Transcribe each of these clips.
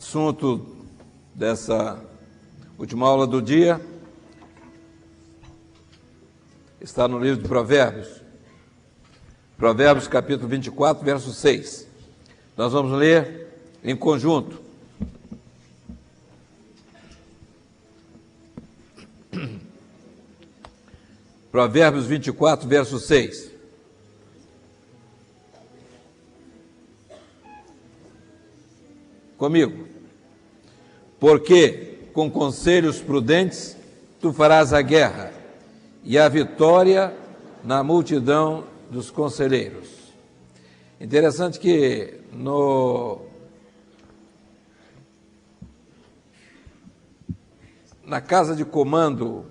Assunto dessa última aula do dia está no livro de Provérbios. Provérbios, capítulo 24, verso 6. Nós vamos ler em conjunto. Provérbios 24, verso 6. Comigo. Porque com conselhos prudentes tu farás a guerra, e a vitória na multidão dos conselheiros. Interessante que na casa de comando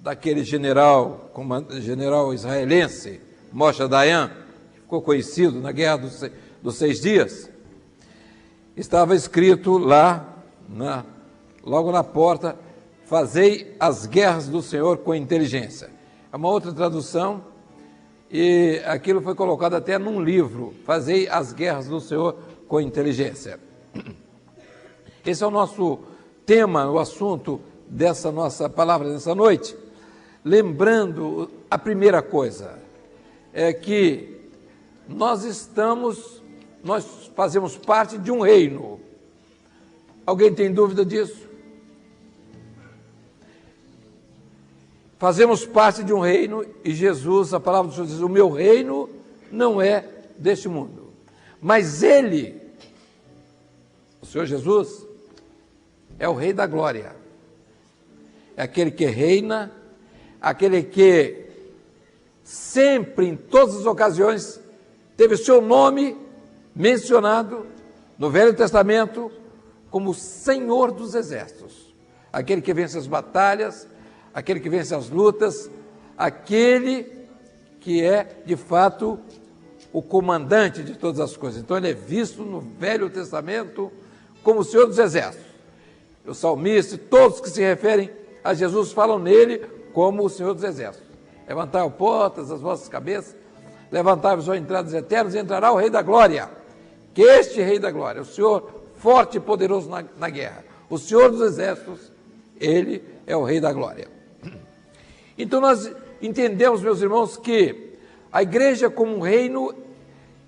daquele general israelense, Moshe Dayan, que ficou conhecido na Guerra dos 6 Dias, estava escrito lá, logo na porta: fazei as guerras do Senhor com inteligência. É uma outra tradução, e aquilo foi colocado até num livro: fazei as guerras do Senhor com inteligência. Esse é o nosso tema, o assunto dessa nossa palavra nessa noite. Lembrando, a primeira coisa é que nós fazemos parte de um reino. Alguém tem dúvida disso? Fazemos parte de um reino e Jesus, a palavra do Senhor diz: o meu reino não é deste mundo. Mas Ele, o Senhor Jesus, é o Rei da Glória. É aquele que reina, aquele que sempre, em todas as ocasiões, teve o seu nome mencionado no Velho Testamento como Senhor dos Exércitos. Aquele que vence as batalhas, aquele que vence as lutas, aquele que é, de fato, o comandante de todas as coisas. Então, ele é visto no Velho Testamento como o Senhor dos Exércitos. O salmista e todos que se referem a Jesus falam nele como o Senhor dos Exércitos. Levantai portas as vossas cabeças, levantai-vos, ó entradas eternas, e entrará o Rei da Glória. Que este Rei da Glória, o Senhor forte e poderoso na guerra, o Senhor dos Exércitos, Ele é o Rei da Glória. Então nós entendemos, meus irmãos, que a igreja como um reino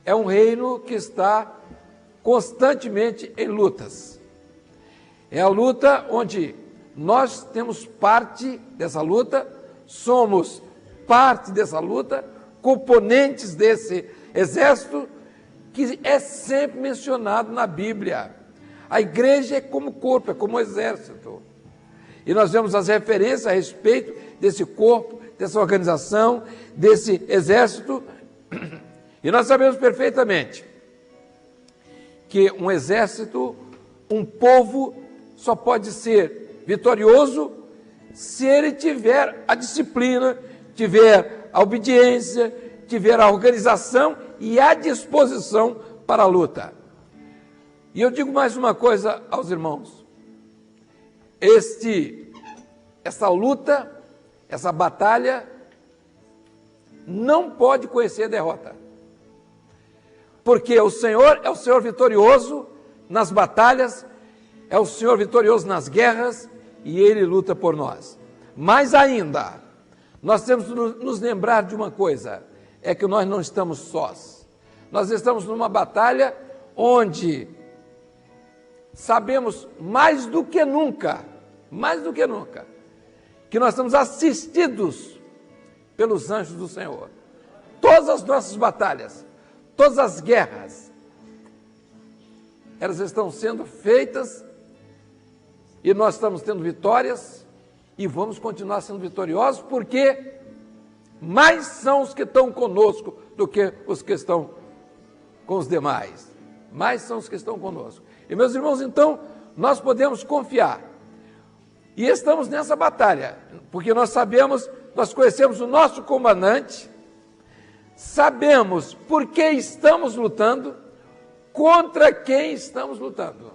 é um reino que está constantemente em lutas. É a luta onde nós temos parte dessa luta, somos parte dessa luta, componentes desse exército que é sempre mencionado na Bíblia. A igreja é como corpo, é como exército. E nós vemos as referências a respeito desse corpo, dessa organização, desse exército. E nós sabemos perfeitamente que um exército, um povo, só pode ser vitorioso se ele tiver a disciplina, tiver a obediência, tiver a organização e a disposição para a luta. E eu digo mais uma coisa aos irmãos: essa luta, essa batalha, não pode conhecer derrota. Porque o Senhor é o Senhor vitorioso nas batalhas, é o Senhor vitorioso nas guerras, e Ele luta por nós. Mas ainda, nós temos que nos lembrar de uma coisa: é que nós não estamos sós. Nós estamos numa batalha onde sabemos mais do que nunca, que nós estamos assistidos pelos anjos do Senhor. Todas as nossas batalhas, todas as guerras, elas estão sendo feitas e nós estamos tendo vitórias e vamos continuar sendo vitoriosos, porque mais são os que estão conosco do que os que estão com os demais. Mais são os que estão conosco. E, meus irmãos, então, nós podemos confiar. E estamos nessa batalha, porque nós sabemos, nós conhecemos o nosso comandante, sabemos por que estamos lutando, contra quem estamos lutando.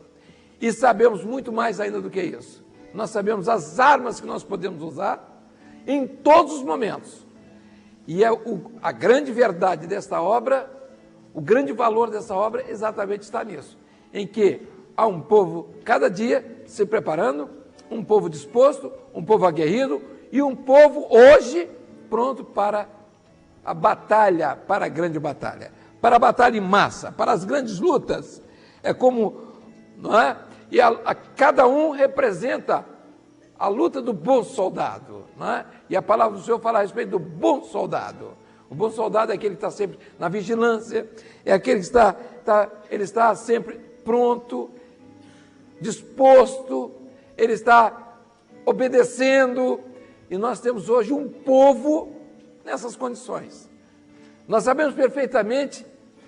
E sabemos muito mais ainda do que isso. Nós sabemos as armas que nós podemos usar em todos os momentos. E é a grande verdade desta obra, O grande valor dessa obra exatamente está nisso, em que há um povo, cada dia, se preparando, um povo disposto, um povo aguerrido e um povo hoje pronto para a batalha, para a grande batalha, para a batalha em massa, para as grandes lutas. É como, não é? E cada um representa a luta do bom soldado, não é? E a palavra do Senhor fala a respeito do bom soldado. O bom soldado é aquele que está sempre na vigilância, é aquele que ele está sempre pronto, disposto, ele está obedecendo. E nós temos hoje um povo nessas condições. Nós sabemos perfeitamente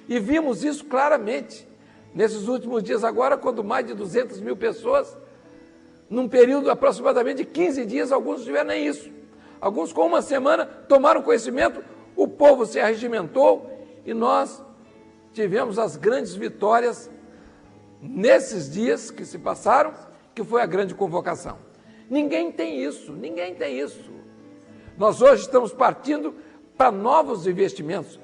e vimos isso claramente nesses últimos dias agora, quando mais de 200 mil pessoas, num período aproximadamente de 15 dias, alguns não tiveram nem isso. Alguns com uma semana tomaram conhecimento, o povo se arregimentou e nós tivemos as grandes vitórias nesses dias que se passaram, que foi a grande convocação. Ninguém tem isso, ninguém tem isso. Nós hoje estamos partindo para novos investimentos,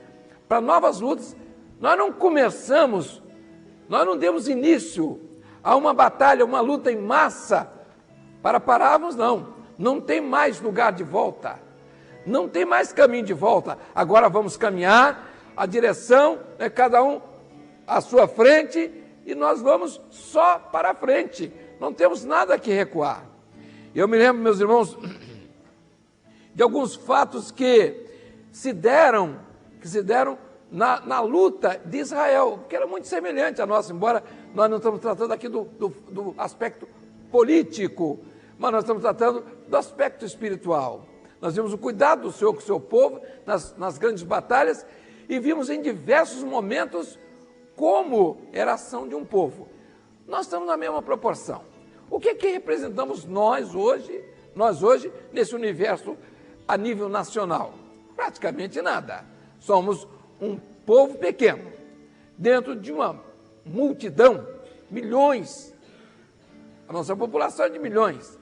para novas lutas. Nós não começamos, nós não demos início a uma batalha, uma luta em massa para pararmos, não. Não tem mais lugar de volta, não tem mais caminho de volta. Agora vamos caminhar, a direção, né, cada um à sua frente, e nós vamos só para a frente, não temos nada que recuar. Eu me lembro, meus irmãos, de alguns fatos que se deram na luta de Israel, que era muito semelhante à nossa, embora nós não estamos tratando aqui do aspecto político, mas nós estamos tratando do aspecto espiritual. Nós vimos o cuidado do Senhor com o seu povo nas grandes batalhas e vimos em diversos momentos como era a ação de um povo. Nós estamos na mesma proporção. O que representamos nós hoje, nesse universo a nível nacional? Praticamente nada. Somos um povo pequeno, dentro de uma multidão, milhões. A nossa população é de milhões.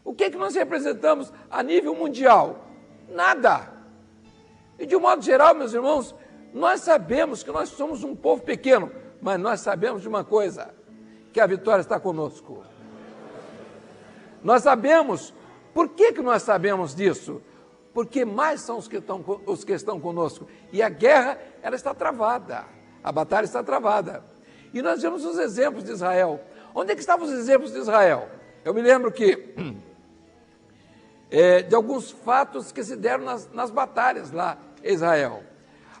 O que nós representamos a nível mundial? Nada. E de um modo geral, meus irmãos, nós sabemos que nós somos um povo pequeno, mas nós sabemos de uma coisa, que a vitória está conosco. Nós sabemos. Por que nós sabemos disso? Porque mais são os que estão conosco. E a guerra, ela está travada. A batalha está travada. E nós vemos os exemplos de Israel. Onde é que estavam os exemplos de Israel? Eu me lembro que de alguns fatos que se deram nas batalhas lá em Israel.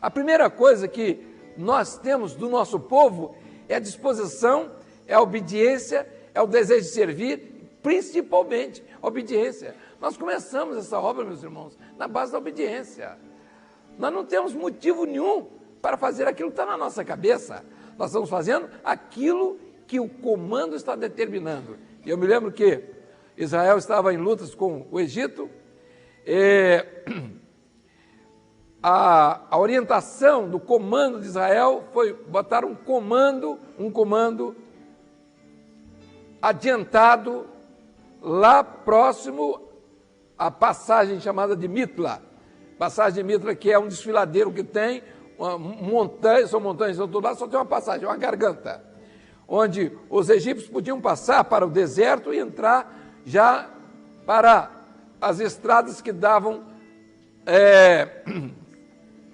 A primeira coisa que nós temos do nosso povo é a disposição, é a obediência, é o desejo de servir, principalmente a obediência. Nós começamos essa obra, meus irmãos, na base da obediência. Nós não temos motivo nenhum para fazer aquilo que está na nossa cabeça. Nós estamos fazendo aquilo que o comando está determinando. E eu me lembro que Israel estava em lutas com o Egito, a orientação do comando de Israel foi botar um comando adiantado lá próximo à passagem chamada de Mitla. Passagem de Mitla, que é um desfiladeiro que tem são montanhas do outro lado, só tem uma passagem, uma garganta, onde os egípcios podiam passar para o deserto e entrar já para as estradas que davam,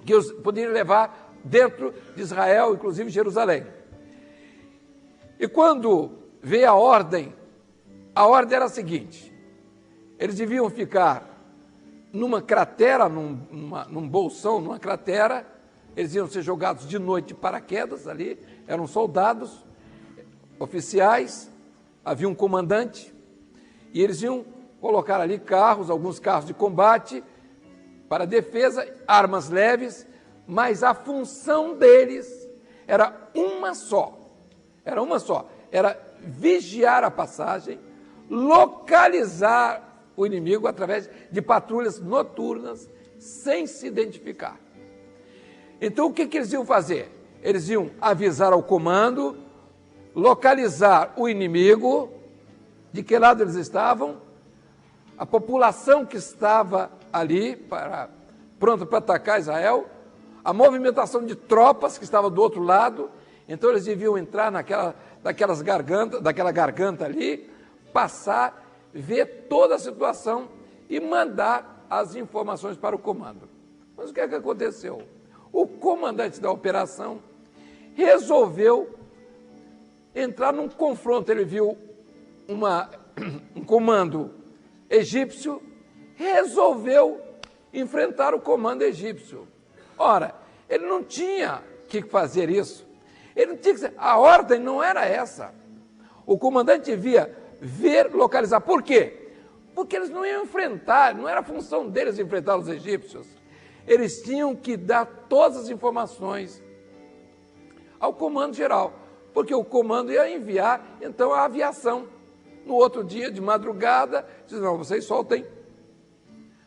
que os poderiam levar dentro de Israel, inclusive Jerusalém. E quando veio a ordem era a seguinte: eles deviam ficar numa cratera, num bolsão, numa cratera. Eles iam ser jogados de noite de paraquedas ali, eram soldados, oficiais, havia um comandante, e eles iam colocar ali carros, alguns carros de combate, para defesa, armas leves, mas a função deles era uma só, era vigiar a passagem, localizar o inimigo através de patrulhas noturnas, sem se identificar. Então, o que eles iam fazer? Eles iam avisar ao comando, localizar o inimigo, de que lado eles estavam, a população que estava ali, pronta para atacar Israel, a movimentação de tropas que estava do outro lado, então eles deviam entrar daquela garganta ali, passar, ver toda a situação e mandar as informações para o comando. Mas o que é que aconteceu? O comandante da operação resolveu entrar num confronto. Ele viu um comando egípcio, resolveu enfrentar o comando egípcio. Ora, ele não tinha que fazer isso. Ele não tinha que, a ordem não era essa. O comandante devia ver, localizar. Por quê? Porque eles não iam enfrentar, não era a função deles enfrentar os egípcios. Eles tinham que dar todas as informações ao comando geral, porque o comando ia enviar, então, a aviação. No outro dia, de madrugada, diz, não, vocês soltem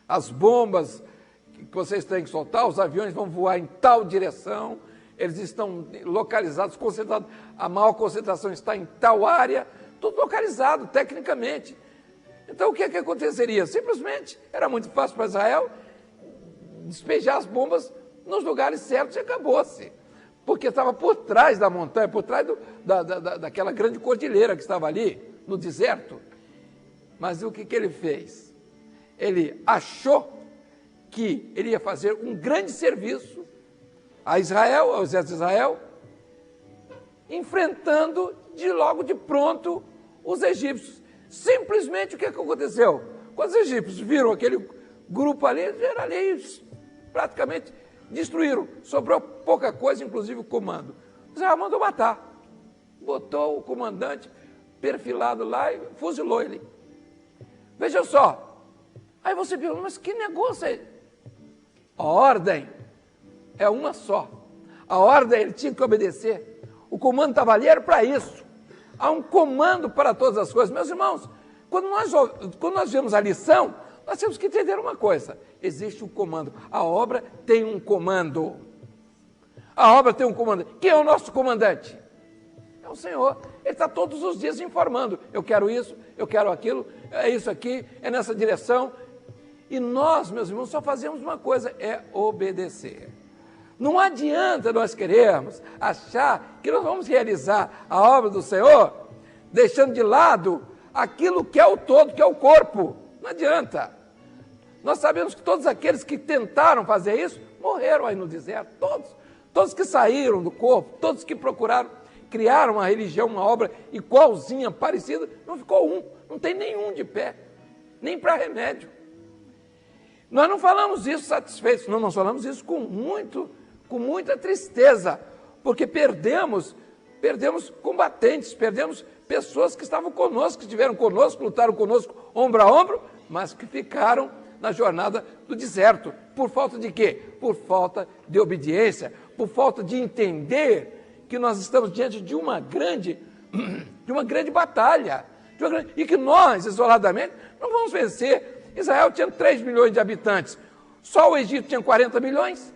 as bombas que vocês têm que soltar, os aviões vão voar em tal direção, eles estão localizados, concentrados, a maior concentração está em tal área, tudo localizado, tecnicamente. Então, o que é que aconteceria? Simplesmente, era muito fácil para Israel despejar as bombas nos lugares certos e acabou-se. Porque estava por trás da montanha, por trás daquela grande cordilheira que estava ali, no deserto. Mas o que ele fez? Ele achou que ele ia fazer um grande serviço a Israel, ao exército de Israel, enfrentando logo de pronto os egípcios. Simplesmente o que aconteceu? Quando os egípcios viram aquele grupo ali, eles praticamente destruíram. Sobrou pouca coisa, inclusive o comando. Israel mandou matar. Botou o comandante perfilado lá e fuzilou ele. Veja só. Aí você pergunta, mas que negócio é esse? A ordem é uma só. A ordem ele tinha que obedecer. O comando estava ali era para isso. Há um comando para todas as coisas. Meus irmãos, quando nós vemos a lição, nós temos que entender uma coisa. Existe um comando. A obra tem um comando. A obra tem um comando. Quem é o nosso comandante? É o Senhor. Ele está todos os dias informando. Eu quero isso, eu quero aquilo, é isso aqui, é nessa direção. E nós, meus irmãos, só fazemos uma coisa, é obedecer. Não adianta nós querermos achar que nós vamos realizar a obra do Senhor deixando de lado aquilo que é o todo, que é o corpo. Não adianta. Nós sabemos que todos aqueles que tentaram fazer isso morreram aí no deserto. Todos que saíram do corpo, todos que procuraram criar uma religião, uma obra igualzinha, parecida, não ficou um, não tem nenhum de pé, nem para remédio. Nós não falamos isso satisfeitos, não, nós falamos isso com muita tristeza, porque perdemos combatentes, perdemos pessoas que estavam conosco, que estiveram conosco, lutaram conosco ombro a ombro, mas que ficaram na jornada do deserto. Por falta de quê? Por falta de obediência, por falta de entender que nós estamos diante de uma grande batalha, e que nós, isoladamente, não vamos vencer. Israel tinha 3 milhões de habitantes, só o Egito tinha 40 milhões.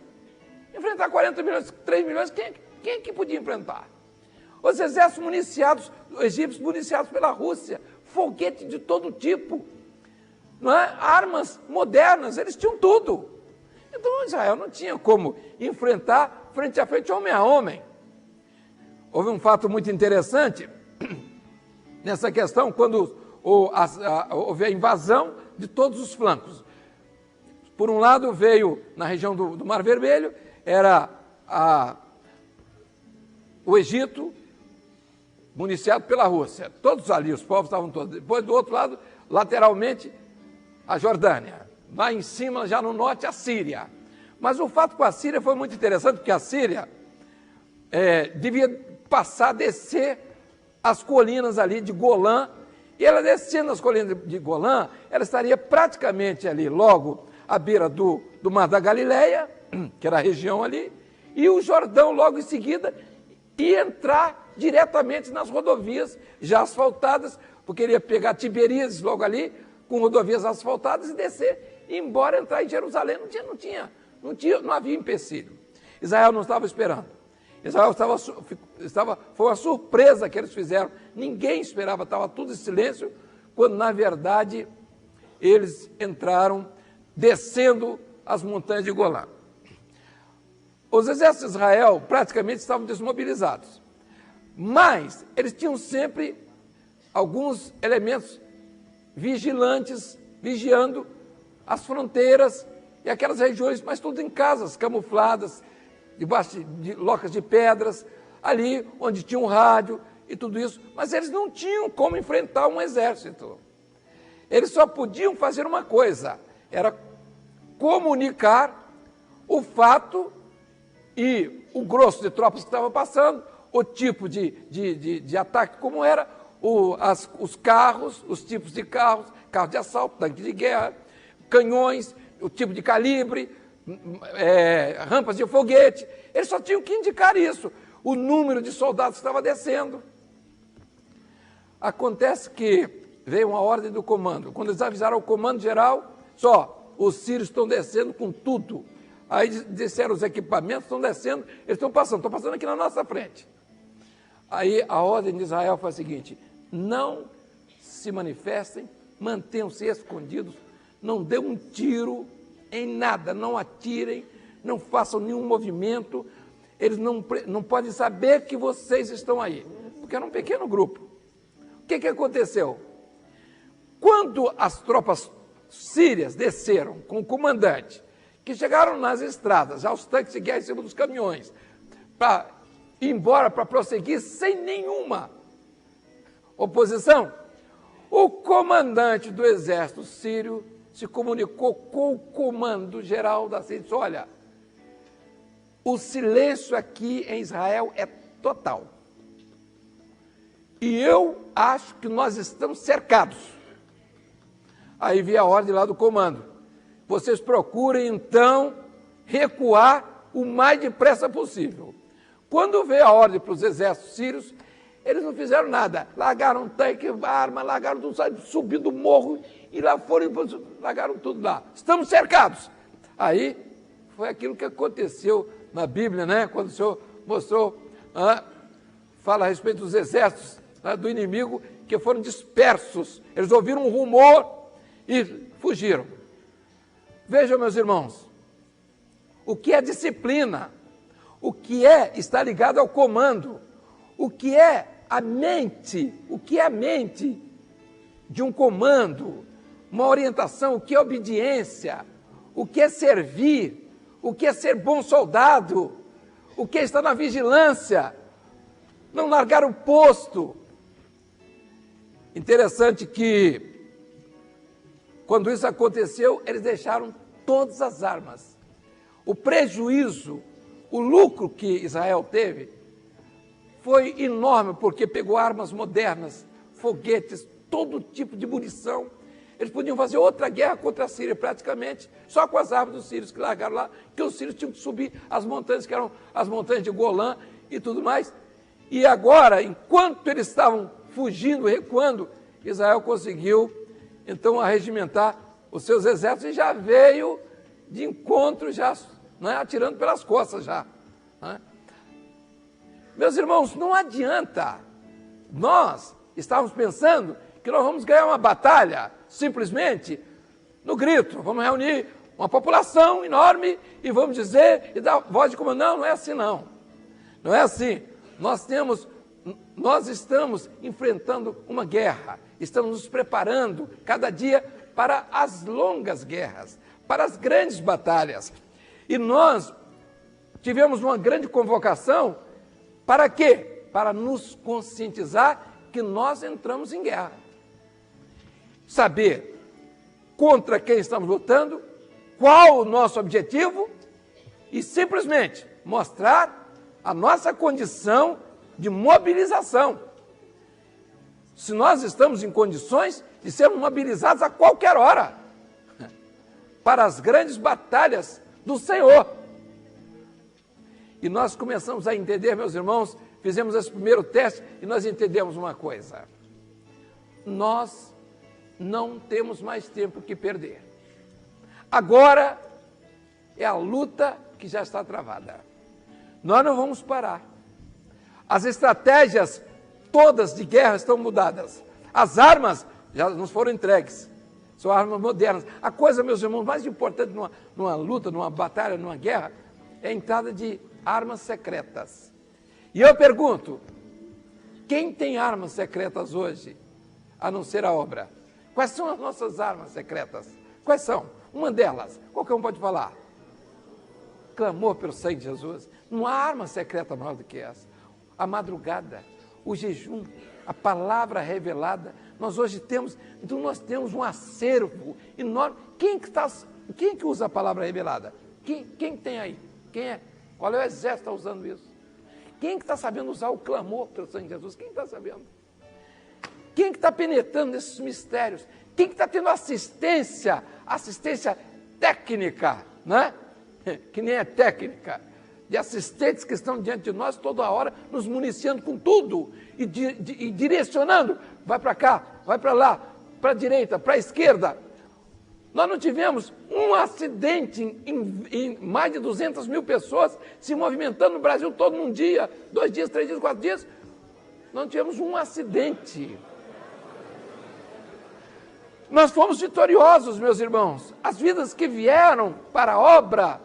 Enfrentar 40 milhões, 3 milhões, quem é que podia enfrentar? Os exércitos municiados, egípcios municiados pela Rússia, foguete de todo tipo, não é? Armas modernas, eles tinham tudo. Então Israel não tinha como enfrentar frente a frente, homem a homem. Houve um fato muito interessante nessa questão, quando houve a invasão de todos os flancos. Por um lado veio, na região do Mar Vermelho, era o Egito, municiado pela Rússia. Todos ali, os povos estavam todos. Depois, do outro lado, lateralmente, a Jordânia. Lá em cima, já no norte, a Síria. Mas o fato com a Síria foi muito interessante, porque a Síria devia descer as colinas ali de Golã, e ela descendo as colinas de Golã, ela estaria praticamente ali, logo à beira do Mar da Galileia, que era a região ali, e o Jordão logo em seguida, e entrar diretamente nas rodovias já asfaltadas, porque ele ia pegar Tiberíades logo ali, com rodovias asfaltadas e descer, e embora entrar em Jerusalém, não havia empecilho. Israel não estava esperando. Israel foi uma surpresa que eles fizeram. Ninguém esperava, estava tudo em silêncio, quando na verdade eles entraram descendo as montanhas de Golã. Os exércitos de Israel praticamente estavam desmobilizados, mas eles tinham sempre alguns elementos vigilantes, vigiando as fronteiras e aquelas regiões, mas tudo em casas camufladas, debaixo de locas de pedras, ali onde tinha um rádio e tudo isso, mas eles não tinham como enfrentar um exército. Eles só podiam fazer uma coisa, era comunicar o fato e o grosso de tropas que estava passando, o tipo de ataque como era, os carros, os tipos de carros, carros de assalto, tanques de guerra, canhões, o tipo de calibre, rampas de foguete. Eles só tinham que indicar isso, o número de soldados que estava descendo. Acontece que veio uma ordem do comando. Quando eles avisaram o comando geral, os sírios estão descendo com tudo. Aí disseram, os equipamentos estão descendo, eles estão passando aqui na nossa frente. Aí a ordem de Israel foi a seguinte: não se manifestem, mantenham-se escondidos, não dê um tiro em nada, não atirem, não façam nenhum movimento, eles não podem saber que vocês estão aí, porque era um pequeno grupo. O que aconteceu? Quando as tropas sírias desceram com o comandante, que chegaram nas estradas, já os tanques de guerra em cima dos caminhões, para ir embora, para prosseguir sem nenhuma oposição, o comandante do exército sírio se comunicou com o comando geral da Síria e disse: olha, o silêncio aqui em Israel é total. E eu acho que nós estamos cercados. Aí veio a ordem lá do comando: vocês procurem, então, recuar o mais depressa possível. Quando veio a ordem para os exércitos sírios, eles não fizeram nada. Largaram tanque, arma, largaram tudo, subindo o morro, e lá foram, largaram tudo lá. Estamos cercados. Aí, foi aquilo que aconteceu na Bíblia, né? Quando o Senhor mostrou, fala a respeito dos exércitos do inimigo, que foram dispersos. Eles ouviram um rumor e fugiram. Vejam, meus irmãos, o que é disciplina, o que é estar ligado ao comando, o que é a mente de um comando, uma orientação, o que é obediência, o que é servir, o que é ser bom soldado, o que é estar na vigilância, não largar o posto. Interessante que, quando isso aconteceu, eles deixaram todas as armas. O prejuízo, o lucro que Israel teve foi enorme, porque pegou armas modernas, foguetes, todo tipo de munição. Eles podiam fazer outra guerra contra a Síria, praticamente, só com as armas dos sírios que largaram lá, que os sírios tinham que subir as montanhas, que eram as montanhas de Golã e tudo mais. E agora, enquanto eles estavam fugindo, recuando, Israel conseguiu, então, arregimentar os seus exércitos e já veio de encontro, já, né, atirando pelas costas já. Né? Meus irmãos, não adianta nós estávamos pensando que nós vamos ganhar uma batalha simplesmente no grito. Vamos reunir uma população enorme e vamos dizer e dar voz de comando. Não, não é assim não. Não é assim. Nós estamos enfrentando uma guerra, estamos nos preparando cada dia para as longas guerras, para as grandes batalhas. E nós tivemos uma grande convocação para quê? Para nos conscientizar que nós entramos em guerra. Saber contra quem estamos lutando, qual o nosso objetivo e simplesmente mostrar a nossa condição de mobilização. Se nós estamos em condições de sermos mobilizados a qualquer hora para as grandes batalhas do Senhor. E nós começamos a entender, meus irmãos, fizemos esse primeiro teste e nós entendemos uma coisa. Nós não temos mais tempo que perder. Agora é a luta que já está travada. Nós não vamos parar. As estratégias todas de guerra estão mudadas. As armas já nos foram entregues. São armas modernas. A coisa, meus irmãos, mais importante numa luta, numa batalha, numa guerra, é a entrada de armas secretas. E eu pergunto, quem tem armas secretas hoje, a não ser a obra? Quais são as nossas armas secretas? Quais são? Uma delas, qualquer um pode falar. Clamor pelo sangue de Jesus. Não há arma secreta maior do que essa. A madrugada, o jejum, a palavra revelada. Nós hoje temos, então nós temos um acervo enorme. Quem que usa a palavra revelada? Quem tem aí? Quem é? Qual é o exército que está usando isso? Quem que está sabendo usar o clamor pelo sangue de Jesus? Quem está sabendo? Quem que está penetrando nesses mistérios? Quem que está tendo assistência técnica, né? Que nem é técnica, de assistentes que estão diante de nós toda hora, nos municiando com tudo e direcionando, vai para cá, vai para lá, para a direita, para a esquerda. Nós não tivemos um acidente em mais de 200 mil pessoas se movimentando no Brasil todo num dia, 2 dias, 3 dias, 4 dias. Nós não tivemos um acidente. Nós fomos vitoriosos, meus irmãos. As vidas que vieram para a obra,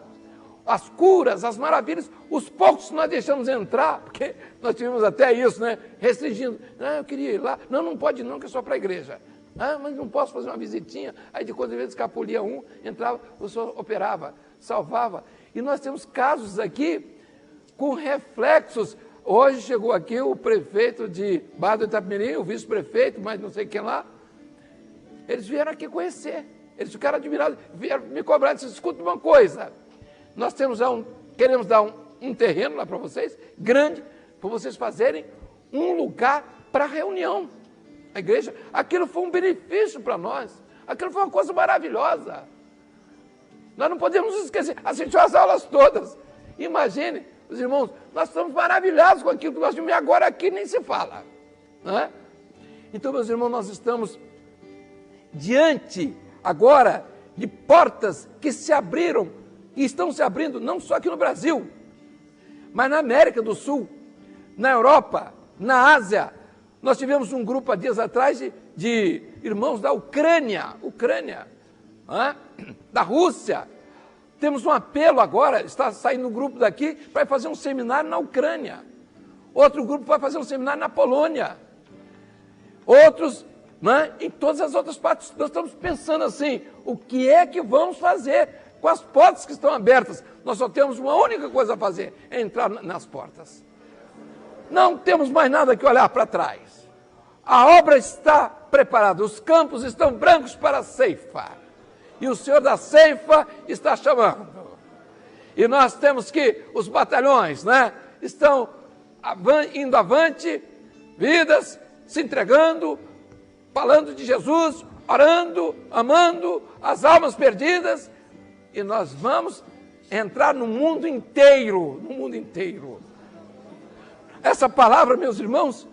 as curas, as maravilhas, os poucos que nós deixamos entrar, porque nós tivemos até isso, né? Restringindo. Não, eu queria ir lá. Não, não pode não, que é só para a igreja. Ah, mas não posso fazer uma visitinha. Aí de quando vezes escapulia um, entrava, o senhor operava, salvava. E nós temos casos aqui com reflexos. Hoje chegou aqui o prefeito de Barra do Itapemirim, o vice-prefeito, mas não sei quem lá. Eles vieram aqui conhecer. Eles ficaram admirados, vieram me cobrar, disseram, escuta uma coisa. Nós queremos dar um terreno lá para vocês, grande, para vocês fazerem um lugar para reunião. A igreja, aquilo foi um benefício para nós, aquilo foi uma coisa maravilhosa. Nós não podemos nos esquecer, assistiu às aulas todas. Imagine, os irmãos, nós estamos maravilhados com aquilo que nós vimos e agora aqui nem se fala. Né? Então, meus irmãos, nós estamos diante agora de portas que se abriram e estão se abrindo não só aqui no Brasil, mas na América do Sul, na Europa, na Ásia. Nós tivemos um grupo há dias atrás de irmãos da Ucrânia, da Rússia. Temos um apelo agora, está saindo um grupo daqui para fazer um seminário na Ucrânia. Outro grupo vai fazer um seminário na Polônia. Outros, em todas as outras partes. Nós estamos pensando assim, o que é que vamos fazer com as portas que estão abertas? Nós só temos uma única coisa a fazer, é entrar nas portas. Não temos mais nada que olhar para trás. A obra está preparada, os campos estão brancos para a ceifa. E o Senhor da ceifa está chamando. E nós temos que, os batalhões, estão indo avante, vidas, se entregando, falando de Jesus, orando, amando as almas perdidas. E nós vamos entrar no mundo inteiro, Essa palavra, meus irmãos,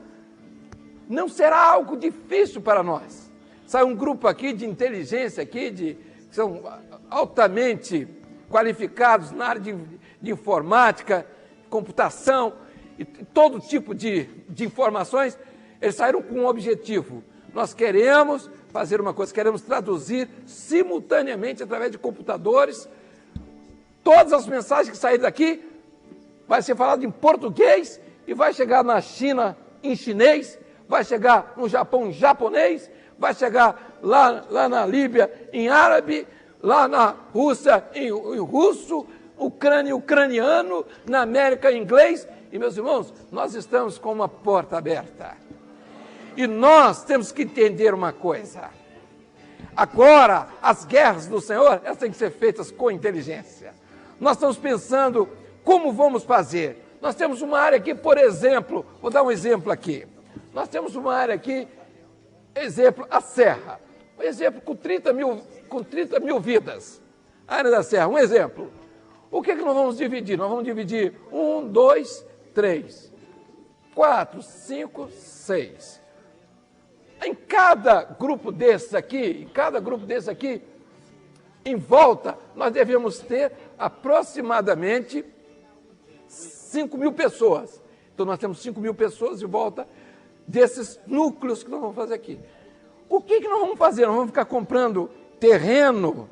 não será algo difícil para nós. Sai um grupo aqui de inteligência, que são altamente qualificados na área de informática, computação, e todo tipo de informações. Eles saíram com um objetivo. Nós queremos fazer uma coisa, queremos traduzir simultaneamente, através de computadores, todas as mensagens que saírem daqui, vai ser falado em português, e vai chegar na China em chinês, vai chegar no Japão em japonês, vai chegar lá na Líbia em árabe, lá na Rússia em russo, Ucrânia em ucraniano, na América em inglês. E, meus irmãos, nós estamos com uma porta aberta. E nós temos que entender uma coisa. Agora, as guerras do Senhor, elas têm que ser feitas com inteligência. Nós estamos pensando como vamos fazer. Nós temos uma área aqui, por exemplo, vou dar um exemplo aqui. Nós temos uma área aqui, exemplo, a Serra. Um exemplo com 30 mil vidas. A área da Serra, um exemplo. O que nós vamos dividir? Nós vamos dividir 1, 2, 3, 4, 5, 6. Em cada grupo desses aqui, em volta, nós devemos ter aproximadamente 5 mil pessoas. Então, nós temos 5 mil pessoas em volta desses núcleos que nós vamos fazer aqui. O que nós vamos fazer? Nós vamos ficar comprando terreno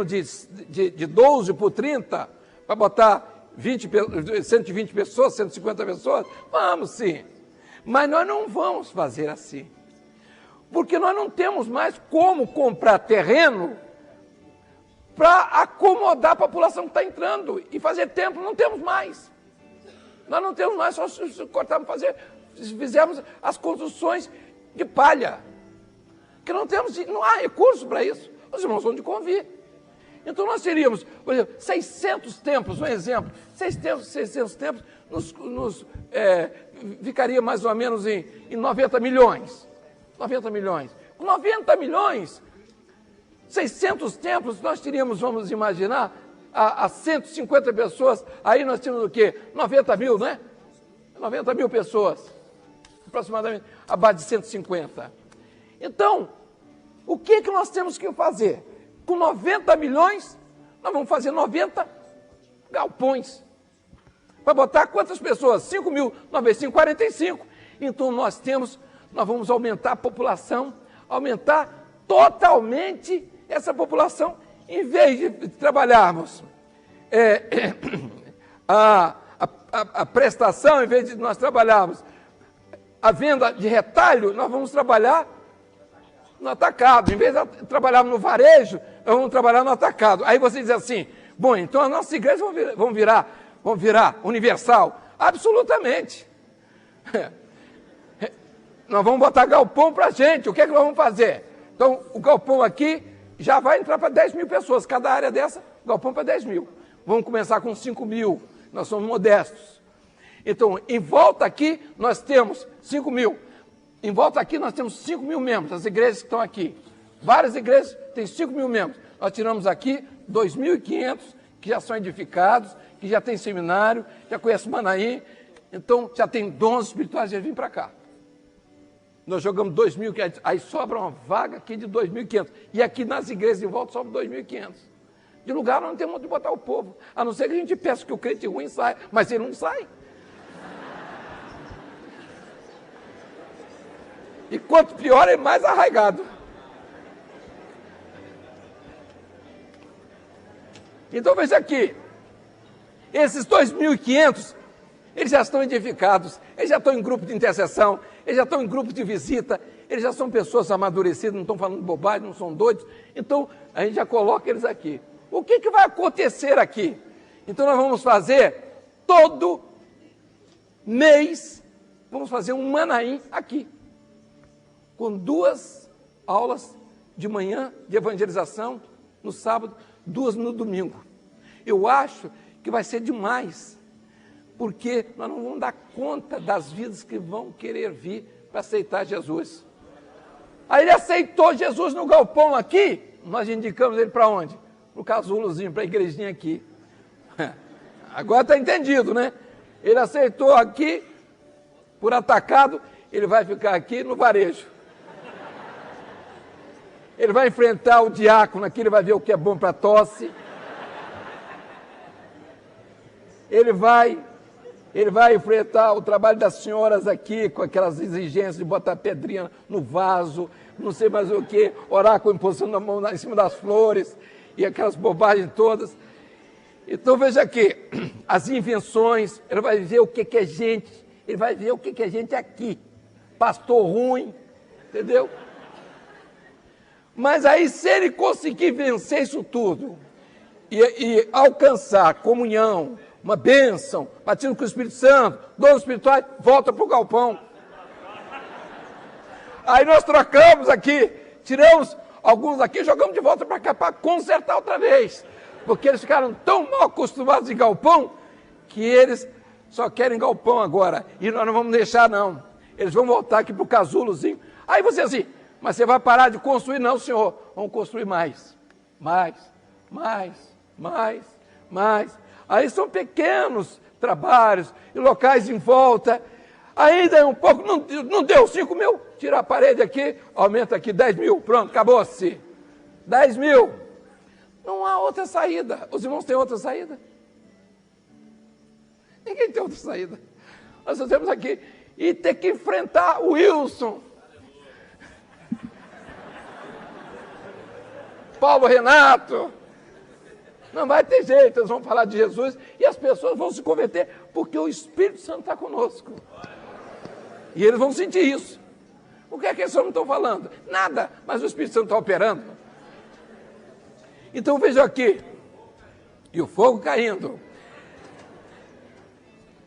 de 12 por 30, Para botar 120 pessoas, 150 pessoas? Vamos sim. Mas nós não vamos fazer assim. Porque nós não temos mais como comprar terreno para acomodar a população que está entrando e fazer templo. Não temos mais. Nós não temos mais, só se cortarmos, fizermos as construções de palha. Que não temos, não há recurso para isso. Os irmãos vão de convir. Então nós teríamos, por exemplo, 600 templos, um exemplo, 600 templos ficaria mais ou menos em 90 milhões. 90 milhões. Com 90 milhões, 600 templos, nós teríamos, vamos imaginar, a 150 pessoas, aí nós tínhamos o quê? 90 mil, né? 90 mil pessoas, aproximadamente, abaixo de 150. Então, o que nós temos que fazer? Com 90 milhões, nós vamos fazer 90 galpões. Para botar quantas pessoas? 5 mil, 9 vezes 5, 45. Então, nós vamos aumentar a população, aumentar totalmente essa população, em vez de trabalharmos a prestação, em vez de nós trabalharmos a venda de retalho, nós vamos trabalhar no atacado. Em vez de trabalharmos no varejo, nós vamos trabalhar no atacado. Aí você diz assim, bom, então as nossas igrejas vão virar universal. Absolutamente. Nós vamos botar galpão para a gente. O que é que nós vamos fazer? Então, o galpão aqui já vai entrar para 10 mil pessoas. Cada área dessa, galpão para 10 mil. Vamos começar com 5 mil. Nós somos modestos. Então, em volta aqui, nós temos 5 mil. Em volta aqui, nós temos 5 mil membros. As igrejas que estão aqui. Várias igrejas têm 5 mil membros. Nós tiramos aqui 2.500 que já são edificados, que já tem seminário, já conhece Manaim. Então, já tem dons espirituais, já vêm para cá. Nós jogamos 2.500, aí sobra uma vaga aqui de 2.500. E aqui nas igrejas em volta sobra 2.500. De lugar nós não temos onde botar o povo. A não ser que a gente peça que o crente ruim saia, mas ele não sai. E quanto pior, é mais arraigado. Então veja aqui, esses 2.500, eles já estão edificados, eles já estão em grupo de intercessão, eles já estão em grupo de visita, eles já são pessoas amadurecidas, não estão falando bobagem, não são doidos. Então, a gente já coloca eles aqui. O que vai acontecer aqui? Então, nós vamos fazer todo mês, vamos fazer um Manaim aqui, com 2 aulas de manhã de evangelização no sábado, 2 no domingo. Eu acho que vai ser demais, porque nós não vamos dar conta das vidas que vão querer vir para aceitar Jesus. Aí ele aceitou Jesus no galpão aqui, nós indicamos ele para onde? Para o casulozinho, para a igrejinha aqui. Agora está entendido, né? Ele aceitou aqui, por atacado, ele vai ficar aqui no varejo. Ele vai enfrentar o diácono aqui, ele vai ver o que é bom para tosse. Ele vai enfrentar o trabalho das senhoras aqui, com aquelas exigências de botar pedrinha no vaso, não sei mais o que, orar com a imposição da mão em cima das flores, e aquelas bobagens todas. Então veja aqui, as invenções, ele vai ver o que é gente, ele vai ver o que é gente aqui. Pastor ruim, entendeu? Mas aí, se ele conseguir vencer isso tudo, e alcançar comunhão, uma bênção, batismo com o Espírito Santo, dons espirituais, volta para o galpão. Aí nós trocamos aqui, tiramos alguns aqui e jogamos de volta para cá para consertar outra vez. Porque eles ficaram tão mal acostumados em galpão, que eles só querem galpão agora. E nós não vamos deixar, não. Eles vão voltar aqui para o casulozinho. Aí você assim, mas você vai parar de construir? Não, senhor. Vamos construir mais. Mais. Aí são pequenos trabalhos e locais em volta. Ainda é um pouco, não deu 5 mil, tira a parede aqui, aumenta aqui 10 mil, pronto, acabou-se. 10 mil. Não há outra saída. Os irmãos têm outra saída? Ninguém tem outra saída. Nós temos aqui e ter que enfrentar o Wilson, Paulo Renato, Não vai ter jeito, eles vão falar de Jesus e as pessoas vão se converter, porque o Espírito Santo está conosco. E eles vão sentir isso. O que é que eles não estão falando? Nada, mas o Espírito Santo está operando. Então vejam aqui, e o fogo caindo.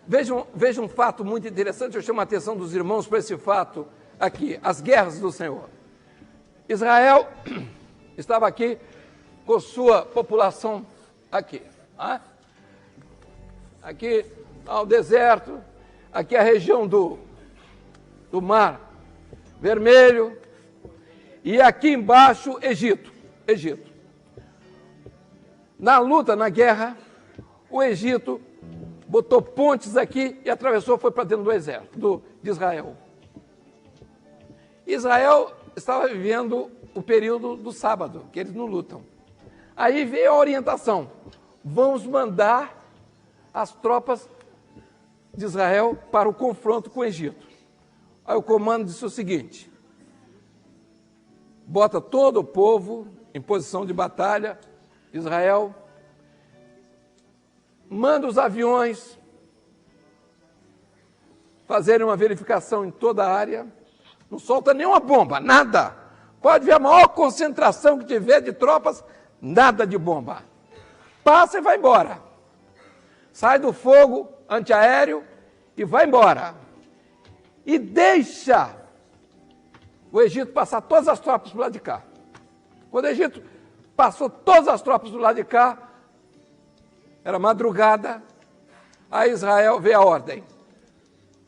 Vejam um fato muito interessante, eu chamo a atenção dos irmãos para esse fato aqui, as guerras do Senhor. Israel estava aqui com sua população aqui. Aqui ao deserto, aqui a região do Mar Vermelho, e aqui embaixo Egito. Na luta, na guerra, o Egito botou pontes aqui e atravessou, foi para dentro do exército de Israel. Israel estava vivendo o período do sábado, que eles não lutam. Aí veio a orientação, vamos mandar as tropas de Israel para o confronto com o Egito. Aí o comando disse o seguinte, bota todo o povo em posição de batalha, Israel, manda os aviões fazerem uma verificação em toda a área, não solta nenhuma bomba, nada. Pode ver a maior concentração que tiver de tropas, nada de bomba. Passa e vai embora. Sai do fogo antiaéreo e vai embora. E deixa o Egito passar todas as tropas do lado de cá. Quando o Egito passou todas as tropas do lado de cá, era madrugada, aí Israel veio a ordem.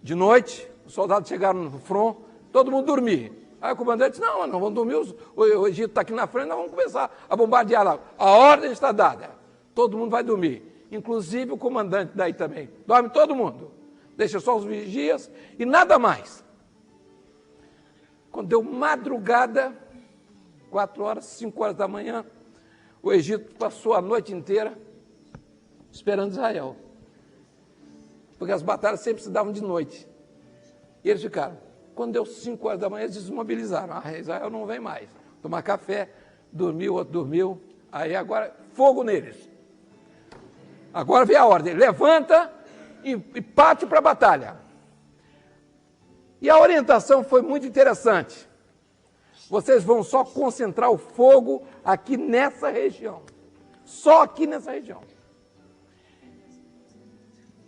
De noite, os soldados chegaram no front, todo mundo dormia. Aí o comandante disse, não, vamos dormir, o Egito está aqui na frente, nós vamos começar a bombardear lá. A ordem está dada, todo mundo vai dormir, inclusive o comandante daí também. Dorme todo mundo, deixa só os vigias e nada mais. Quando deu madrugada, 4 horas, 5 horas da manhã, o Egito passou a noite inteira esperando Israel. Porque as batalhas sempre se davam de noite. E eles ficaram. Quando deu 5 horas da manhã, eles desmobilizaram. Israel não vem mais. Tomar café, dormiu, outro dormiu. Aí agora, fogo neles. Agora vem a ordem. Levanta e parte para a batalha. E a orientação foi muito interessante. Vocês vão só concentrar o fogo aqui nessa região. Só aqui nessa região.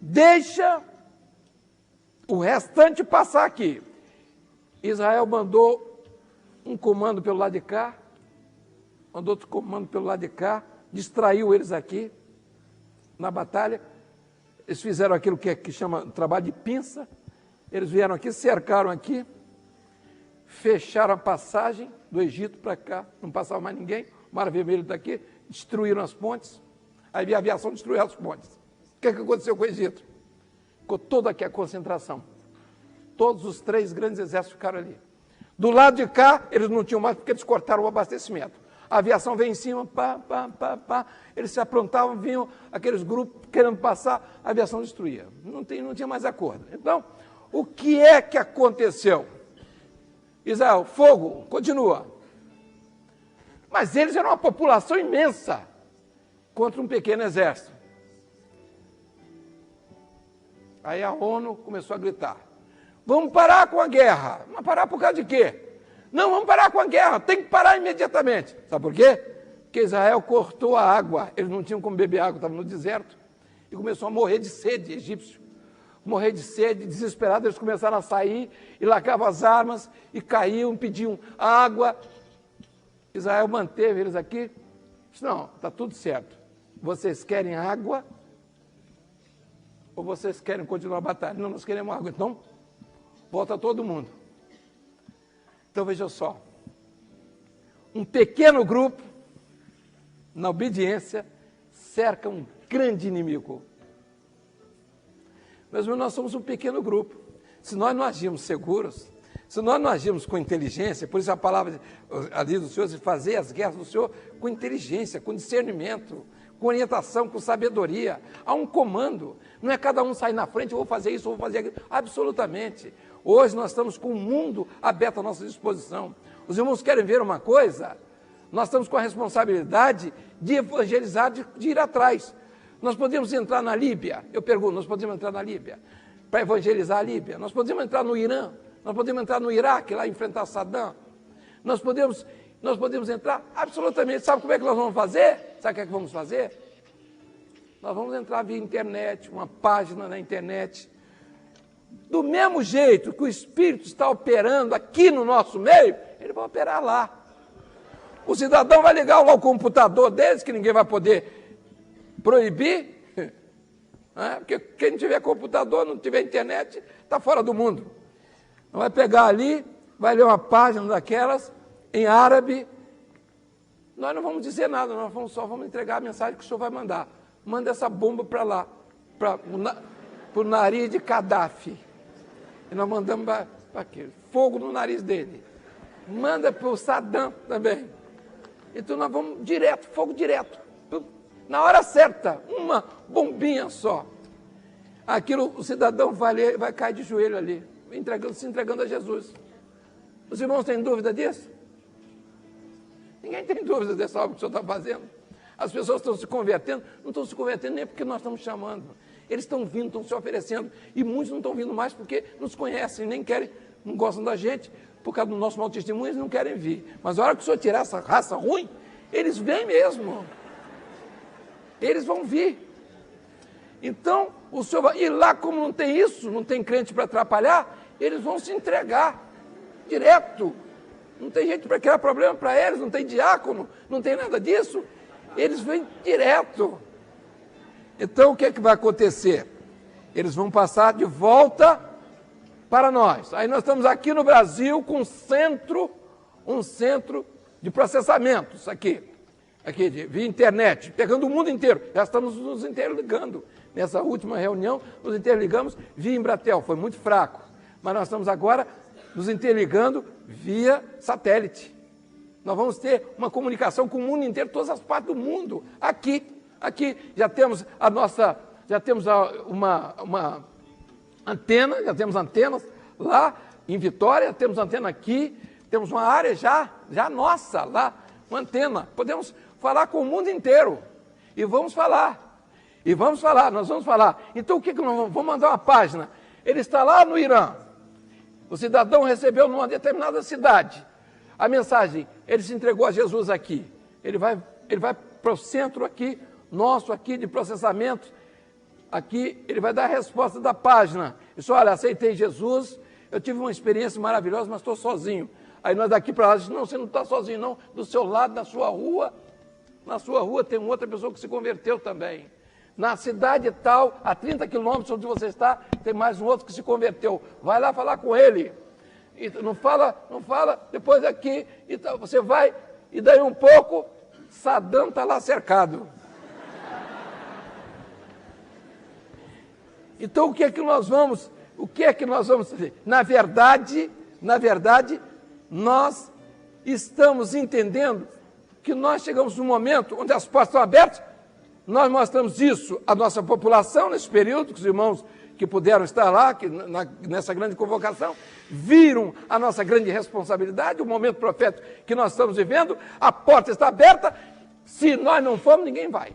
Deixa o restante passar aqui. Israel mandou um comando pelo lado de cá, mandou outro comando pelo lado de cá, distraiu eles aqui na batalha. Eles fizeram aquilo que chama trabalho de pinça. Eles vieram aqui, cercaram aqui, fecharam a passagem do Egito para cá, não passava mais ninguém, o Mar Vermelho está aqui, destruíram as pontes, aí a aviação destruiu as pontes. O que aconteceu com o Egito? Ficou toda aqui a concentração. Todos os 3 grandes exércitos ficaram ali. Do lado de cá, eles não tinham mais, porque eles cortaram o abastecimento. A aviação veio em cima, eles se aprontavam, vinham aqueles grupos querendo passar, a aviação destruía. Não tinha mais acordo. Então, o que é que aconteceu? Israel, fogo, continua. Mas eles eram uma população imensa contra um pequeno exército. Aí a ONU começou a gritar, vamos parar com a guerra. Mas parar por causa de quê? Não, vamos parar com a guerra, tem que parar imediatamente. Sabe por quê? Porque Israel cortou a água, eles não tinham como beber água, estavam no deserto, e começou a morrer de sede, egípcio. Morrer de sede, desesperados, eles começaram a sair, e largavam as armas, e caíam, pediam água. Israel manteve eles aqui, disse, não, está tudo certo, vocês querem água, ou vocês querem continuar a batalha? Não, nós queremos água. Então, volta todo mundo. Então, veja só. Um pequeno grupo, na obediência, cerca um grande inimigo. Mas nós somos um pequeno grupo. Se nós não agirmos seguros, se nós não agirmos com inteligência, por isso a palavra ali do Senhor, de fazer as guerras do Senhor com inteligência, com discernimento, com orientação, com sabedoria. Há um comando. Não é cada um sair na frente, eu vou fazer isso, eu vou fazer aquilo. Absolutamente. Hoje nós estamos com o mundo aberto à nossa disposição. Os irmãos querem ver uma coisa? Nós estamos com a responsabilidade de evangelizar, de ir atrás. Nós podemos entrar na Líbia, eu pergunto, nós podemos entrar na Líbia para evangelizar a Líbia? Nós podemos entrar no Irã, nós podemos entrar no Iraque, lá enfrentar Saddam. Nós podemos entrar absolutamente. Sabe como é que nós vamos fazer? Sabe o que é que vamos fazer? Nós vamos entrar via internet, uma página na internet. Do mesmo jeito que o Espírito está operando aqui no nosso meio, ele vai operar lá. O cidadão vai ligar lá o computador deles, que ninguém vai poder proibir, porque quem não tiver computador, não tiver internet, está fora do mundo. Vai pegar ali, vai ler uma página daquelas, em árabe. Nós não vamos dizer nada, nós só vamos entregar a mensagem que o senhor vai mandar. Manda essa bomba para lá, para o nariz de Gaddafi. E nós mandamos para aquele fogo no nariz dele. Manda para o Saddam também. Então nós vamos direto, fogo direto. Na hora certa, uma bombinha só. Aquilo, o cidadão vai cair de joelho ali, se entregando a Jesus. Os irmãos têm dúvida disso? Ninguém tem dúvida dessa obra que o senhor está fazendo. As pessoas estão se convertendo, não estão se convertendo nem porque nós estamos chamando. Eles estão vindo, estão se oferecendo, e muitos não estão vindo mais porque nos conhecem, nem querem, não gostam da gente, por causa do nosso mau testemunho, eles não querem vir. Mas a hora que o senhor tirar essa raça ruim, eles vêm mesmo. Eles vão vir. Então, o senhor vai... E lá, como não tem isso, não tem crente para atrapalhar, eles vão se entregar direto. Não tem gente para criar problema para eles, não tem diácono, não tem nada disso. Eles vêm direto. Então, o que é que vai acontecer? Eles vão passar de volta para nós. Aí nós estamos aqui no Brasil com um centro de processamentos aqui via internet, pegando o mundo inteiro. Já estamos nos interligando. Nessa última reunião, nos interligamos via Embratel, foi muito fraco. Mas nós estamos agora nos interligando via satélite. Nós vamos ter uma comunicação com o mundo inteiro, todas as partes do mundo, aqui já temos uma antena, já temos antenas lá em Vitória, temos antena aqui, temos uma área já nossa lá, uma antena. Podemos falar com o mundo inteiro e vamos falar. Nós vamos falar. Então o que nós vamos mandar uma página? Ele está lá no Irã. O cidadão recebeu numa determinada cidade a mensagem, ele se entregou a Jesus aqui. Ele vai para o centro aqui, nosso aqui de processamento, aqui ele vai dar a resposta da página. Ele disse, olha, aceitei Jesus, eu tive uma experiência maravilhosa, mas estou sozinho. Aí nós daqui para lá, não, você não está sozinho não, do seu lado, na sua rua tem uma outra pessoa que se converteu também. Na cidade tal, a 30 quilômetros onde você está, tem mais um outro que se converteu. Vai lá falar com ele. E não fala, depois aqui, e você vai, e daí um pouco, Saddam está lá cercado. Então o que é que nós vamos fazer? Na verdade, nós estamos entendendo que nós chegamos num momento onde as portas estão abertas. Nós mostramos isso à nossa população nesse período, que os irmãos que puderam estar lá, nessa grande convocação, viram a nossa grande responsabilidade, o momento profético que nós estamos vivendo, a porta está aberta, se nós não formos, ninguém vai.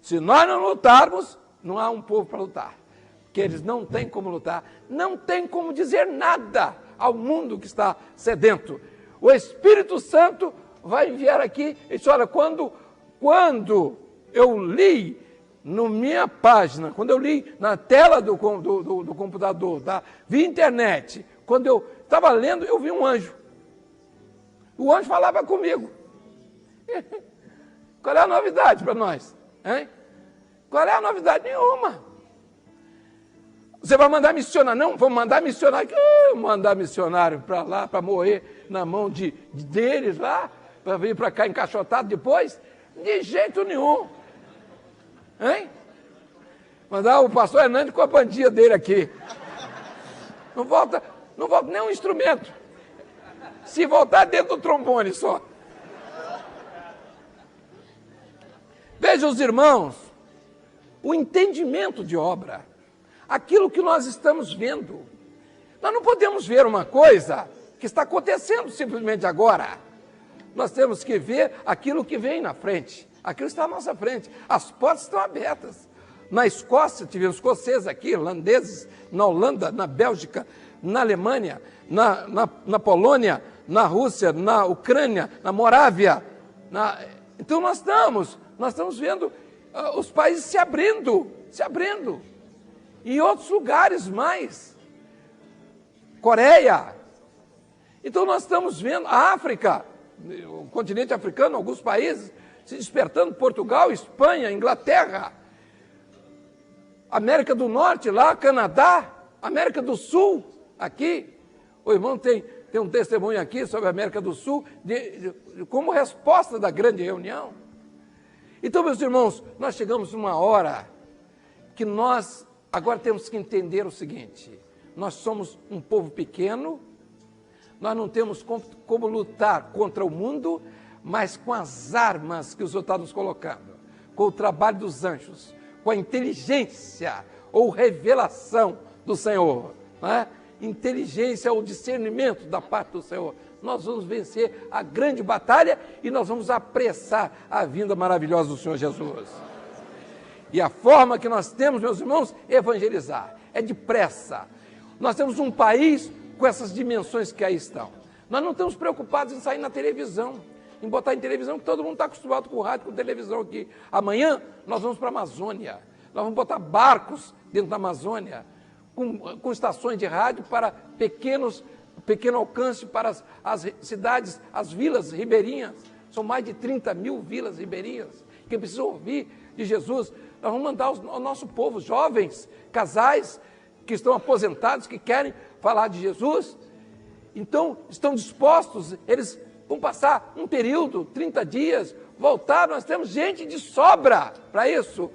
Se nós não lutarmos, não há um povo para lutar, porque eles não têm como lutar, não têm como dizer nada ao mundo que está sedento. O Espírito Santo vai enviar aqui, e disse, olha, quando eu li na minha página, quando eu li na tela do computador, via internet, quando eu estava lendo, eu vi um anjo. O anjo falava comigo. Qual é a novidade para nós? Hein? Qual é a novidade? Nenhuma. Você vai mandar missionário? Não, vamos mandar missionário. Mandar missionário para lá, para morrer na mão deles lá, para vir para cá encaixotado depois? De jeito nenhum. Hein? Mandar o pastor Hernandes com a bandinha dele aqui. Não volta nem um instrumento. Se voltar dentro do trombone só. Veja os irmãos, o entendimento de obra, aquilo que nós estamos vendo. Nós não podemos ver uma coisa que está acontecendo simplesmente agora. nós temos que ver aquilo que vem na frente. Aquilo está à nossa frente. As portas estão abertas. Na Escócia, tivemos escoceses aqui, irlandeses, na Holanda, na Bélgica, na Alemanha, na Polônia, na Rússia, na Ucrânia, na Morávia. Então nós estamos vendo os países se abrindo. E outros lugares mais. Coreia. Então nós estamos vendo a África, o continente africano, alguns países se despertando, Portugal, Espanha, Inglaterra, América do Norte lá, Canadá, América do Sul, aqui. O irmão tem um testemunho aqui sobre a América do Sul, como resposta da grande reunião. Então, meus irmãos, nós chegamos numa hora que nós agora temos que entender o seguinte: nós somos um povo pequeno, nós não temos como lutar contra o mundo, mas com as armas que o Senhor está nos colocando, com o trabalho dos anjos, com a inteligência ou revelação do Senhor, né? Inteligência ou discernimento da parte do Senhor, nós vamos vencer a grande batalha e nós vamos apressar a vinda maravilhosa do Senhor Jesus. E a forma que nós temos, meus irmãos, é evangelizar, é depressa. Nós temos um país com essas dimensões que aí estão. Nós não estamos preocupados em sair na televisão, em botar em televisão, que todo mundo está acostumado com rádio, com televisão aqui. Amanhã nós vamos para a Amazônia, nós vamos botar barcos dentro da Amazônia, com estações de rádio para pequeno alcance para as cidades, as vilas ribeirinhas. São mais de 30 mil vilas ribeirinhas que precisam ouvir de Jesus. Nós vamos mandar ao nosso povo, jovens, casais que estão aposentados, que querem falar de Jesus. Então, estão dispostos, eles vão passar um período, 30 dias, voltar. Nós temos gente de sobra para isso,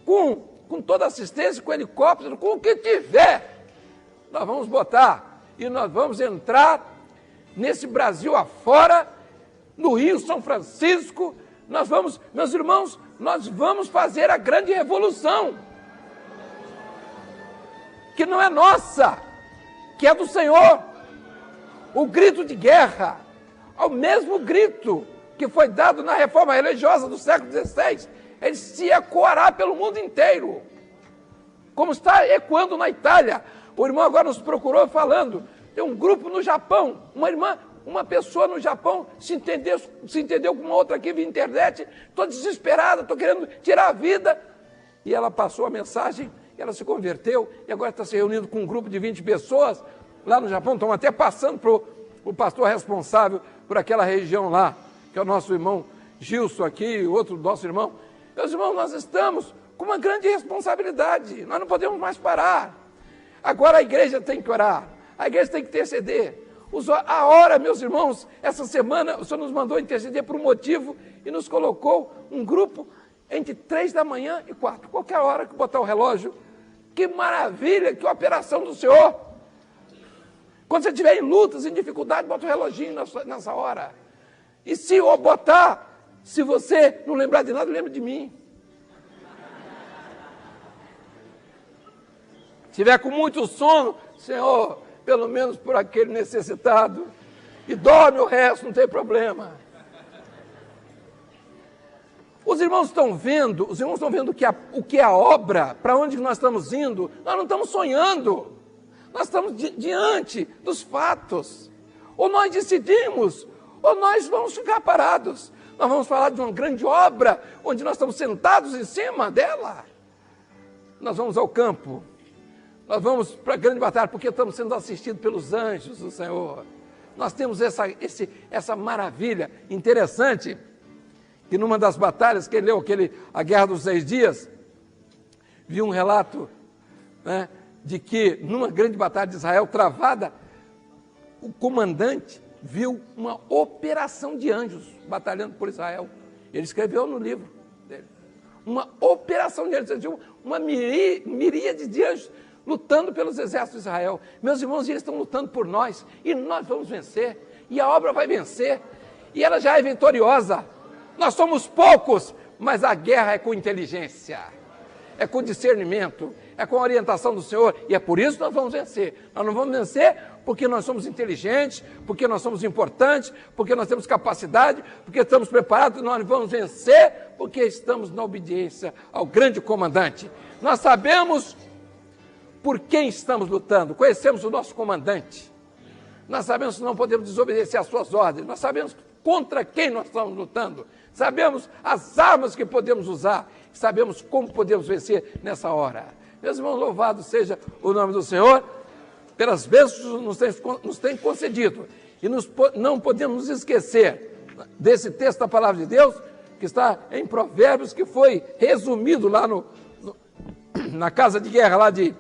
com toda assistência, com helicóptero, com o que tiver. Nós vamos botar e nós vamos entrar nesse Brasil afora, no Rio São Francisco. Nós vamos, meus irmãos, nós vamos fazer a grande revolução, que não é nossa, que é do Senhor. O grito de guerra, ao mesmo grito que foi dado na reforma religiosa do século XVI, ele se ecoará pelo mundo inteiro, como está ecoando na Itália. O irmão agora nos procurou falando, tem um grupo no Japão, uma pessoa no Japão se entendeu com uma outra aqui via internet, estou desesperada, estou querendo tirar a vida, e ela passou a mensagem, ela se converteu, e agora está se reunindo com um grupo de 20 pessoas, lá no Japão, estão até passando para o pastor responsável por aquela região lá, que é o nosso irmão Gilson aqui, outro nosso irmão. Meus irmãos, nós estamos com uma grande responsabilidade, nós não podemos mais parar. Agora a igreja tem que orar, a igreja tem que interceder. A hora, meus irmãos, essa semana o Senhor nos mandou interceder por um motivo e nos colocou um grupo entre 3 da manhã e 4, qualquer hora que botar o relógio. Que maravilha, que operação do Senhor. Quando você estiver em lutas, em dificuldade, bota o reloginho nessa hora. E se eu botar, se você não lembrar de nada, lembra de mim. Se tiver com muito sono, Senhor, pelo menos por aquele necessitado, e dorme o resto, não tem problema. Os irmãos estão vendo o que é a obra, para onde nós estamos indo. Nós não estamos sonhando, nós estamos diante dos fatos. Ou nós decidimos, ou nós vamos ficar parados. Nós vamos falar de uma grande obra, onde nós estamos sentados em cima dela. Nós vamos ao campo, nós vamos para a grande batalha, porque estamos sendo assistidos pelos anjos do Senhor. Nós temos essa maravilha interessante, que numa das batalhas, quem leu a Guerra dos 6 Dias, viu um relato, né, de que numa grande batalha de Israel travada, o comandante viu uma operação de anjos batalhando por Israel. Ele escreveu no livro dele. Uma operação de anjos, uma miríade de anjos lutando pelos exércitos de Israel. Meus irmãos, eles estão lutando por nós, e nós vamos vencer, e a obra vai vencer, e ela já é vitoriosa. Nós somos poucos, mas a guerra é com inteligência. é com discernimento, é com a orientação do Senhor, e é por isso que nós vamos vencer. Nós não vamos vencer porque nós somos inteligentes, porque nós somos importantes, porque nós temos capacidade, porque estamos preparados, nós vamos vencer porque estamos na obediência ao grande comandante. Nós sabemos por quem estamos lutando, conhecemos o nosso comandante, nós sabemos que não podemos desobedecer às suas ordens, nós sabemos contra quem nós estamos lutando, sabemos as armas que podemos usar, sabemos como podemos vencer nessa hora. Meus irmãos, louvado seja o nome do Senhor, pelas bênçãos que nos tem concedido, e não podemos nos esquecer desse texto da palavra de Deus, que está em Provérbios, que foi resumido lá na casa de guerra lá de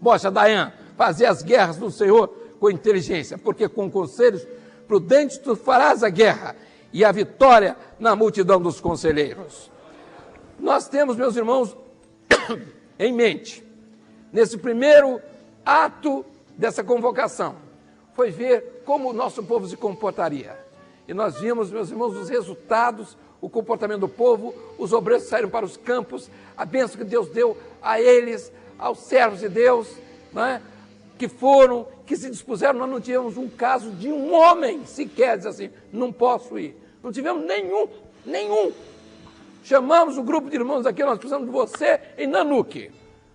Bocha Dayan, fazer as guerras do Senhor com inteligência, porque com conselhos prudentes tu farás a guerra, e a vitória na multidão dos conselheiros. Nós temos, meus irmãos, em mente, nesse primeiro ato dessa convocação, foi ver como o nosso povo se comportaria. E nós vimos, meus irmãos, os resultados, o comportamento do povo, os obreiros saíram para os campos, a bênção que Deus deu a eles, aos servos de Deus, não é? Que se dispuseram. Nós não tivemos um caso de um homem sequer dizer assim, não posso ir. Não tivemos nenhum. Chamamos o grupo de irmãos aqui, nós precisamos de você em Nanuque,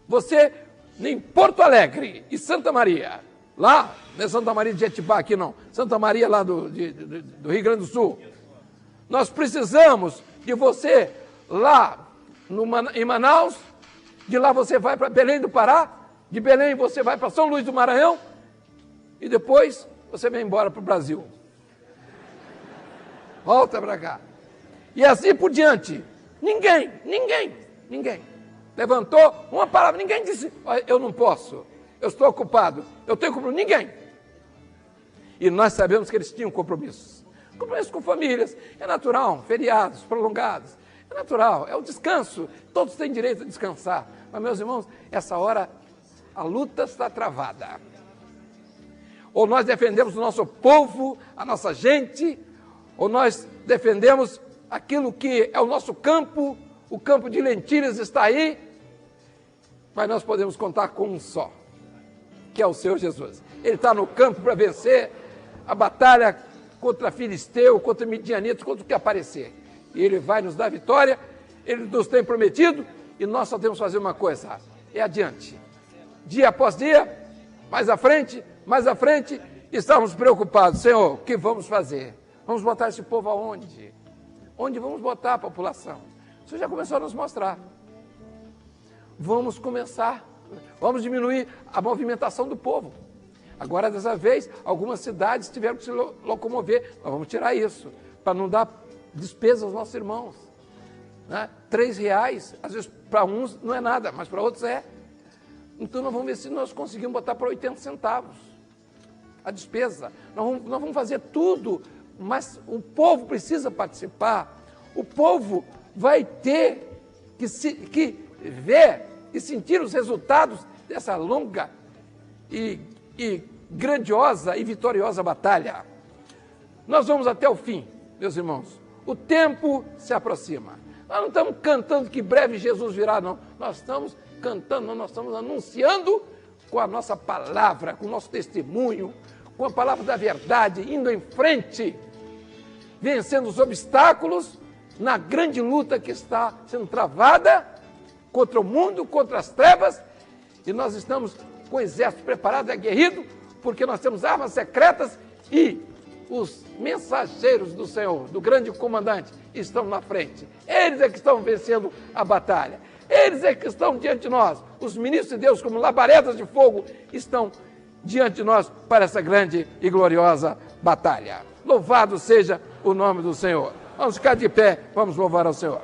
você em Porto Alegre e Santa Maria, lá, não é Santa Maria de Jetibá aqui não, Santa Maria lá do Rio Grande do Sul. Nós precisamos de você lá em Manaus, de lá você vai para Belém do Pará, de Belém você vai para São Luís do Maranhão, e depois você vem embora para o Brasil. Volta para cá. E assim por diante. Ninguém levantou uma palavra, ninguém disse, eu não posso, eu estou ocupado, eu tenho compromisso, ninguém. E nós sabemos que eles tinham compromissos com famílias, é natural, feriados prolongados, é natural, é o descanso, todos têm direito a descansar. Mas, meus irmãos, essa hora a luta está travada. Ou nós defendemos o nosso povo, a nossa gente, ou nós defendemos aquilo que é o nosso campo, o campo de lentilhas está aí, mas nós podemos contar com um só, que é o Senhor Jesus. Ele está no campo para vencer a batalha contra Filisteu, contra Midianitas, contra o que aparecer. E Ele vai nos dar vitória, Ele nos tem prometido, e nós só temos que fazer uma coisa, é adiante. Dia após dia, mais à frente, estamos preocupados. Senhor, o que vamos fazer? Vamos botar esse povo aonde? Onde vamos botar a população? O Senhor já começou a nos mostrar. Vamos diminuir a movimentação do povo. Agora, dessa vez, algumas cidades tiveram que se locomover. Nós vamos tirar isso, para não dar despesa aos nossos irmãos. Né? R$3, às vezes para uns não é nada, mas para outros é. Então nós vamos ver se nós conseguimos botar para 80 centavos a despesa. Nós vamos fazer tudo, mas o povo precisa participar. O povo vai ter que ver e sentir os resultados dessa longa e grandiosa e vitoriosa batalha. Nós vamos até o fim, meus irmãos. O tempo se aproxima. Nós não estamos cantando que breve Jesus virá, não. Nós estamos cantando, nós estamos anunciando com a nossa palavra, com o nosso testemunho, com a palavra da verdade, indo em frente, vencendo os obstáculos na grande luta que está sendo travada contra o mundo, contra as trevas, e nós estamos com o exército preparado e aguerrido, porque nós temos armas secretas e os mensageiros do Senhor, do grande comandante, estão na frente. Eles é que estão vencendo a batalha. Eles é que estão diante de nós. Os ministros de Deus, como labaredas de fogo, estão diante de nós para essa grande e gloriosa batalha. Louvado seja o nome do Senhor. Vamos ficar de pé, vamos louvar ao Senhor.